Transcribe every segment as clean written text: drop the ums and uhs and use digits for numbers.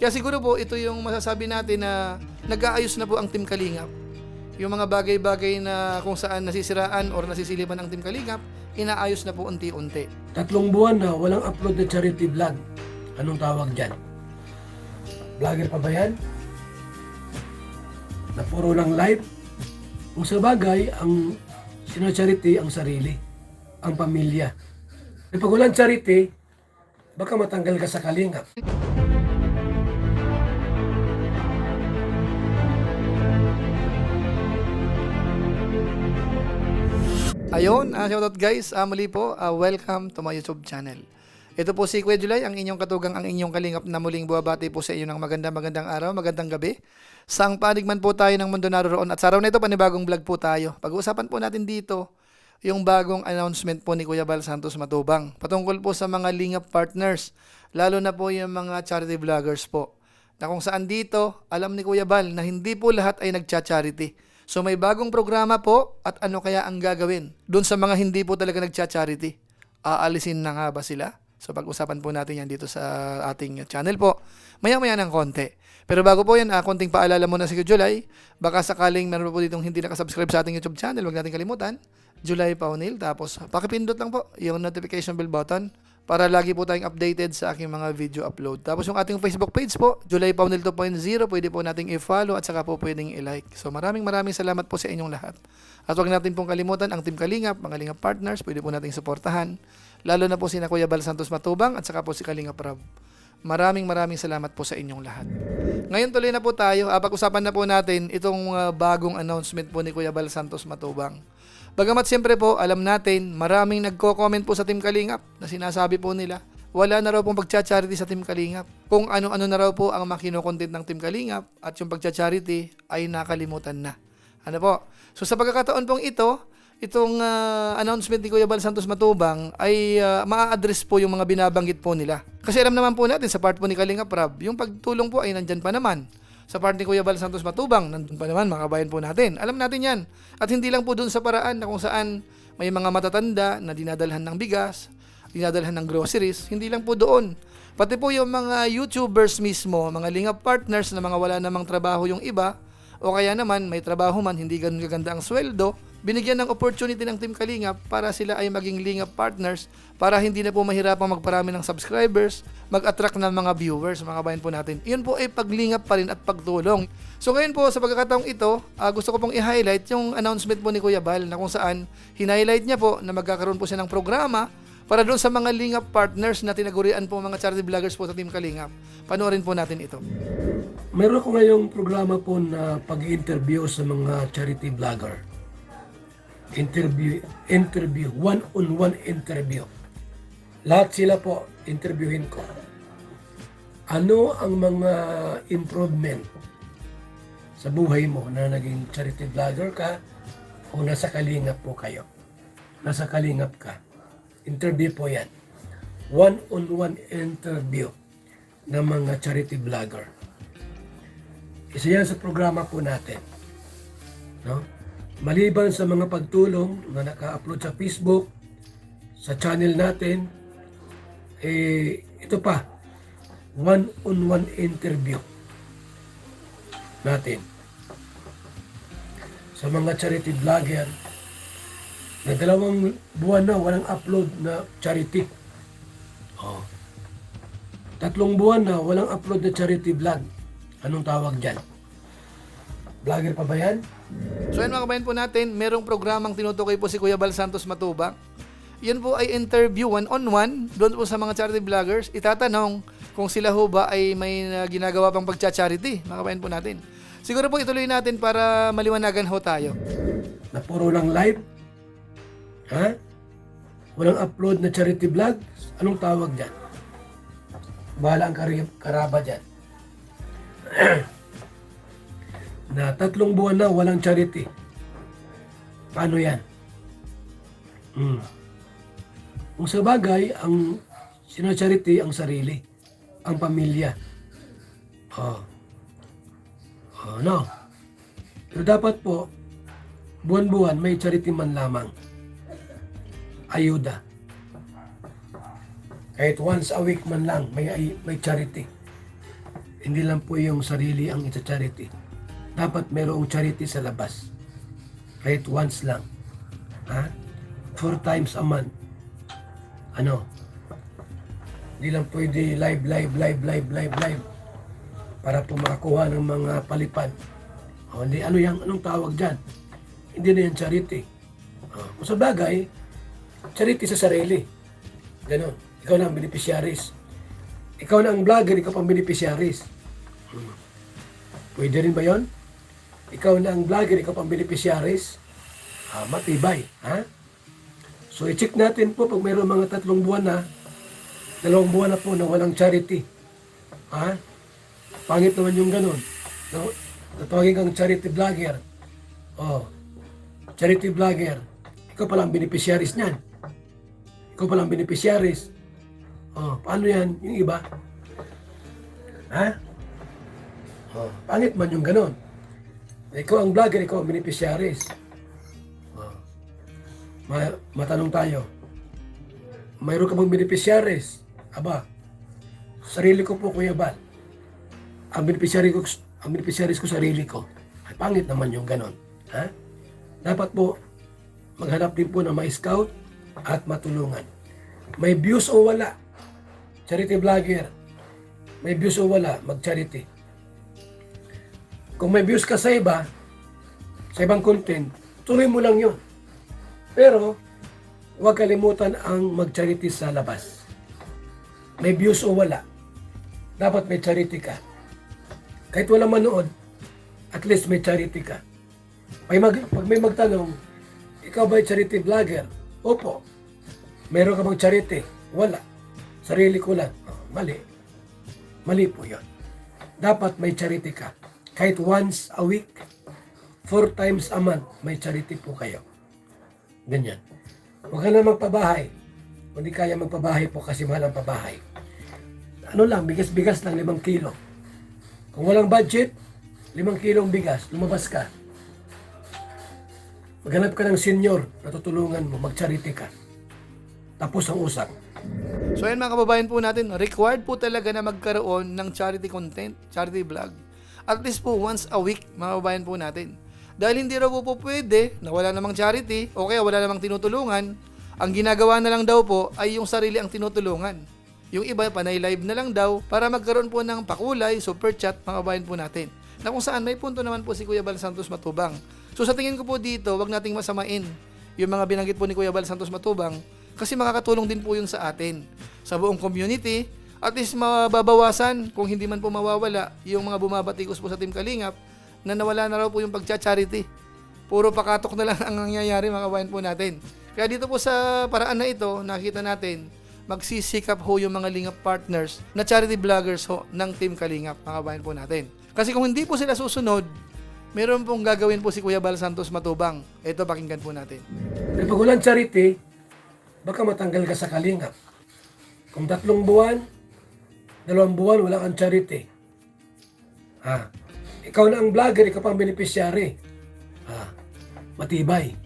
Kaya siguro po ito yung masasabi natin na nag-aayos na po ang Team Kalingap. Yung mga bagay-bagay na kung saan nasisiraan or nasisilipan ang Team Kalingap, inaayos na po unti-unti. 3 buwan na walang upload na charity vlog. Anong tawag dyan? Vlogger pa ba yan? Na puro lang live? Kung sa bagay, ang sinacharity ang sarili, ang pamilya. E pag walang charity, baka matanggal ka sa Kalingap. Ayun, shoutout guys, muli po, welcome to my YouTube channel. Ito po si Kuya July, ang inyong katugang, ang inyong kalingap na muling buwabati po sa inyo ng magandang araw, magandang gabi. Saang panig man po tayo ng mundo naroon at sa araw na ito, panibagong vlog po tayo. Pag-uusapan po natin dito yung bagong announcement po ni Kuya Bal Santos Matubang patungkol po sa mga lingap partners, lalo na po yung mga charity vloggers po. Na kung saan dito, alam ni Kuya Bal na hindi po lahat ay nagcha-charity. So may bagong programa po at ano kaya ang gagawin doon sa mga hindi po talaga nagcha-charity? Aalisin na nga ba sila? So pag-usapan po natin yan dito sa ating channel po. Maya-maya ng konti. Pero bago po yan, konting paalala muna si July. Baka sakaling meron po ditong hindi nakasubscribe sa ating YouTube channel, huwag natin kalimutan. July Paunil. Tapos pakipindot lang po yung notification bell button para lagi po tayong updated sa aking mga video upload. Tapos yung ating Facebook page po, July Paunil 2.0, pwede po nating i-follow at saka po pwedeng i-like. So maraming salamat po sa inyong lahat. At huwag natin pong kalimutan ang Team Kalingap, mga Lingap partners, pwede po nating suportahan. Lalo na po si Kuya Bal Santos Matubang at saka po si Kalingap Rab. Maraming salamat po sa inyong lahat. Ngayon tuloy na po tayo. Pag-usapan na po natin itong bagong announcement po ni Kuya Bal Santos Matubang. Bagamat siyempre po, alam natin, maraming nagko-comment po sa Team Kalingap na sinasabi po nila, wala na raw pong pagcha-charity sa Team Kalingap. Kung ano-ano na raw po ang makino-content ng Team Kalingap at yung pagcha-charity ay nakalimutan na. Ano po? So sa pagkakataon pong itong announcement ni Kuya Bal Santos Matubang ay maa-address po yung mga binabanggit po nila. Kasi alam naman po natin sa part po ni Kalingap Rab, yung pagtulong po ay nandyan pa naman. Sa part ni Kuya Bal Santos Matubang, nandun pa naman, mga kabayan po natin. Alam natin yan. At hindi lang po dun sa paraan na kung saan may mga matatanda na dinadalhan ng bigas, dinadalhan ng groceries, hindi lang po doon. Pati po yung mga YouTubers mismo, mga lingap partners na mga wala namang trabaho yung iba, o kaya naman may trabaho man, hindi ganun kaganda ang sweldo, binigyan ng opportunity ng Team Kalingap para sila ay maging lingap partners para hindi na po mahirapang magparami ng subscribers, mag-attract ng mga viewers, mga kabayan po natin. Iyon po ay paglingap pa rin at pagtulong. So ngayon po sa pagkakataong ito, gusto ko pong i-highlight yung announcement po ni Kuya Bal na kung saan hinighlight niya po na magkakaroon po siya ng programa para doon sa mga lingap partners na tinagurian po mga charity vloggers po sa Team Kalingap. Panoorin po natin ito. Meron ko ngayong programa po na pag-interview sa mga charity vlogger. Interview, one-on-one interview. Lahat sila po, interviewin ko. Ano ang mga improvement sa buhay mo na naging charity vlogger ka o nasa Kalingap po kayo? Nasa Kalingap ka. Interview po yan. One-on-one interview ng mga charity vlogger. Isa yan sa programa po natin. No? Maliban sa mga pagtulong na naka-upload sa Facebook, sa channel natin, ito pa, one-on-one interview natin sa mga charity vlogger na 2 buwan na walang upload na charity. 3 buwan na walang upload na charity vlog. Anong tawag dyan? Vlogger pa ba yan? So yun mga kabayan po natin, merong programang tinutukoy po si Kuya Bal Santos Matubang. Yun po ay interview one-on-one doon po sa mga charity vloggers. Itatanong kung sila ho ba ay may ginagawa pang pagcha-charity, mga kabayan po natin. Siguro po ituloy natin para maliwanagan ho tayo. Na puro lang live? Ha? Walang upload na charity vlog? Anong tawag dyan? Bahala ang karaba dyan. Na 3 buwan na walang charity. Paano yan? Kung sa bagay, ang sinacharity ang sarili, ang pamilya. No. Pero dapat po, buwan-buwan may charity man lamang. Ayuda. Kahit once a week man lang may charity. hindi lang po yung sarili ang ita-charity. Dapat merong charity sa labas. Kahit once lang. Ha? 4 times a month. Ano? Hindi lang pwede live. Para po makakuha ng mga palipad. O, hindi, anong tawag dyan? Hindi na yan charity. Kung sa bagay, charity sa sarili. Ganon. Ikaw na ang beneficiaries. Ikaw na ang vlogger, ikaw pang beneficiaries. Pwede rin ba yon? Ikaw na ang vlogger, ikaw pang beneficiaries. Matibay. Ha? So, i-check natin po pag mayroong mga 3 buwan na, 2 buwan na po na walang charity. Ha? Pangit naman yung ganon. No? Natawagin kang charity vlogger. Charity vlogger. Ikaw pala ang beneficiaries niyan. Ikaw pala ang beneficiaries. Paano yan? Yung iba? Ha? Pangit man yung ganon. Ikaw ang vlogger, ikaw ang beneficiaries. Matanong tayo. Mayroon ka bang beneficiaries? Aba, sarili ko po, Kuya Bal. Ang beneficiaries ko sarili ko. Ay, pangit naman yung ganon. Ha? Dapat po, maghanap din po ng ma-scout at matulungan. May views o wala, charity vlogger. May views o wala, mag-charity. Kung may views ka sa iba, sa ibang content, tuloy mo lang yun. Pero, huwag kalimutan ang mag-charity sa labas. May views o wala, dapat may charity ka. Kahit wala manood, at least may charity ka. Pag may magtanong, ikaw ba'y charity vlogger? Opo. Meron ka bang charity? Wala. Sarili ko lang. Mali. Mali po yun. Dapat may charity ka. Kahit once a week, 4 times a month, may charity po kayo. Ganyan. Huwag ka na magpabahay. Kung di kaya magpabahay po kasi mahal ang pabahay. Ano lang, bigas-bigas lang 5 kilo. Kung walang budget, 5 kilong bigas, lumabas ka. Maghanap ka ng senior na tutulungan mo, mag-charity ka. Tapos ang usap. So yan mga kababayan po natin, required po talaga na magkaroon ng charity content, charity vlog. At least po once a week, mga kababayan po natin. Dahil hindi raw po pwede na wala namang charity o kaya wala namang tinutulungan, ang ginagawa na lang daw po ay yung sarili ang tinutulungan. Yung iba, panay live na lang daw para magkaroon po ng pakulay, super chat, mga kababayan po natin. Na kung saan may punto naman po si Kuya Bal Santos Matubang. So sa tingin ko po dito, wag nating masamain yung mga binanggit po ni Kuya Bal Santos Matubang kasi makakatulong din po yun sa atin. Sa buong community, at least mababawasan kung hindi man po mawawala yung mga bumabatikos po sa Team Kalingap na nawala na raw po yung pagcha-charity. Puro pakatok na lang ang nangyayari mga kabayan po natin. Kaya dito po sa paraan na ito, nakita natin, magsisikap ho yung mga Lingap partners na charity vloggers ho ng Team Kalingap mga kabayan po natin. Kasi kung hindi po sila susunod, meron pong gagawin po si Kuya Bal Santos Matubang. Ito, pakinggan po natin. Pag walang charity, baka matanggal ka sa Kalingap. Kung 3 buwan, 2 buwan, wala kang charity. Ikaw na ang vlogger, ikaw pang beneficiary. Matibay.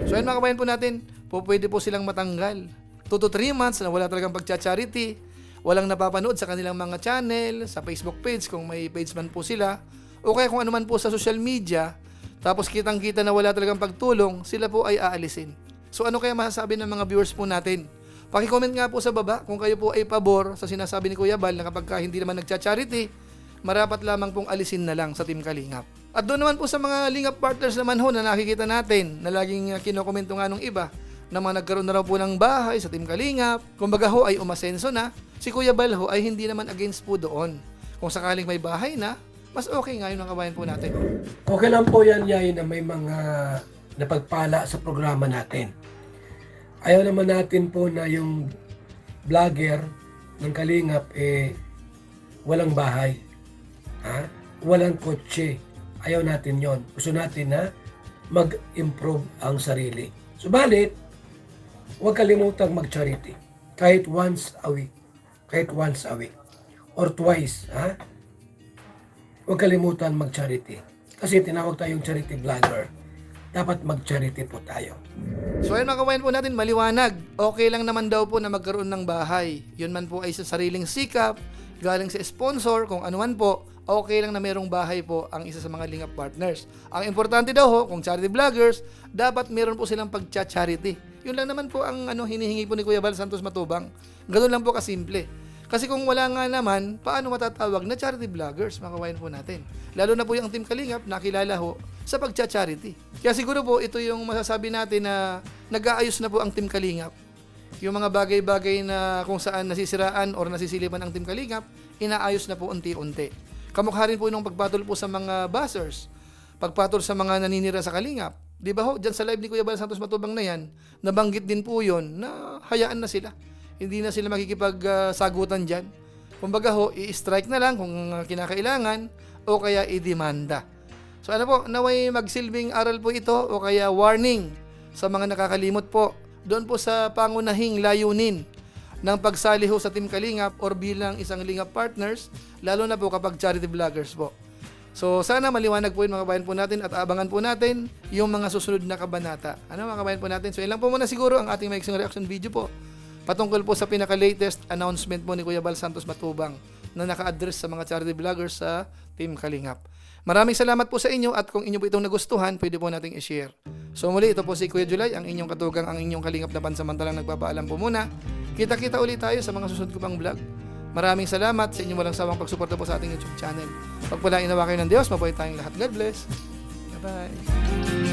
So yun mga kabayan po natin, pwede po silang matanggal. 2 to 3 months na wala talagang pagcha-charity, walang napapanood sa kanilang mga channel, sa Facebook page kung may page man po sila, o kaya kung ano man po sa social media, tapos kitang-kita na wala talagang pagtulong, sila po ay aalisin. So ano kaya masasabi ng mga viewers po natin? Paki-comment nga po sa baba kung kayo po ay pabor sa sinasabi ni Kuya Bal na kapag hindi naman nagcha-charity, marapat lamang pong alisin na lang sa Team Kalingap. At doon naman po sa mga Lingap partners naman ho na nakikita natin na laging kinokomento nga nung iba na mga nagkaroon na raw po ng bahay sa Team Kalingap, kumbaga ho ay umasenso na, si Kuya Bal ho ay hindi naman against po doon. Kung sakaling may bahay na, mas okay nga yun ang kabayan po natin. Okay lang po yan, Yay, na may mga napagpala sa programa natin. Ayaw naman natin po na yung vlogger ng Kalingap walang bahay. Walang kotse. Ayaw natin yon. Gusto natin na mag-improve ang sarili. Subalit, huwag kalimutang mag-charity. Kahit once a week. Kahit once a week. Or twice. Huwag kalimutan mag-charity. Kasi tinawag tayong charity vlogger. dapat mag-charity po tayo. So ayun mga kabayan po natin, maliwanag. Okay lang naman daw po na magkaroon ng bahay. Yun man po ay sa sariling sikap, galing sa sponsor, kung ano man po, okay lang na mayroong bahay po ang isa sa mga Lingap partners. Ang importante daw ho, kung charity vloggers, dapat meron po silang pagcha-charity. Yun lang naman po ang hinihingi po ni Kuya Val Santos Matubang. Ganun lang po kasimple. Kasi kung wala nga naman, paano matatawag na charity vloggers, mga kabayan po natin? Lalo na po yung Team Kalingap, nakilala ho sa pagcha-charity. Kaya siguro po, ito yung masasabi natin na nag-aayos na po ang Team Kalingap. Yung mga bagay-bagay na kung saan nasisiraan or nasisilipan ang Team Kalingap, inaayos na po unti-unti. Kamukha rin po nung pagpatol po sa mga buzzers, pagpatol sa mga naninira sa Kalingap. Di ba ho, dyan sa live ni Kuya Val Santos Matubang na yan, nabanggit din po yun na hayaan na sila. Hindi na sila makikipagsagutan dyan. Kumbaga ho, i-strike na lang kung kinakailangan o kaya i-demanda. So ano po, naway magsilbing aral po ito o kaya warning sa mga nakakalimot po doon po sa pangunahing layunin ng pagsali ho sa Team Kalingap or bilang isang Lingap partners, lalo na po kapag charity vloggers po. So sana maliwanag po yun mga kabayan po natin at abangan po natin yung mga susunod na kabanata. Ano mga kabayan po natin? So ilang po muna siguro ang ating maiksing reaction video po patungkol po sa pinaka-latest announcement po ni Kuya Val Santos Matubang na naka-address sa mga charity vloggers sa Team Kalingap. Maraming salamat po sa inyo at kung inyo po itong nagustuhan, pwede po nating i-share. So muli, ito po si Kuya July, ang inyong katugang, ang inyong Kalingap na pansamantalang nagpapaalam po muna. Kita-kita ulit tayo sa mga susunod ko pang vlog. Maraming salamat sa inyong walang sawang pagsuporta po sa ating YouTube channel. Pagpalain nawa kayo ng Diyos, mabuhay tayong lahat. God bless. Bye-bye.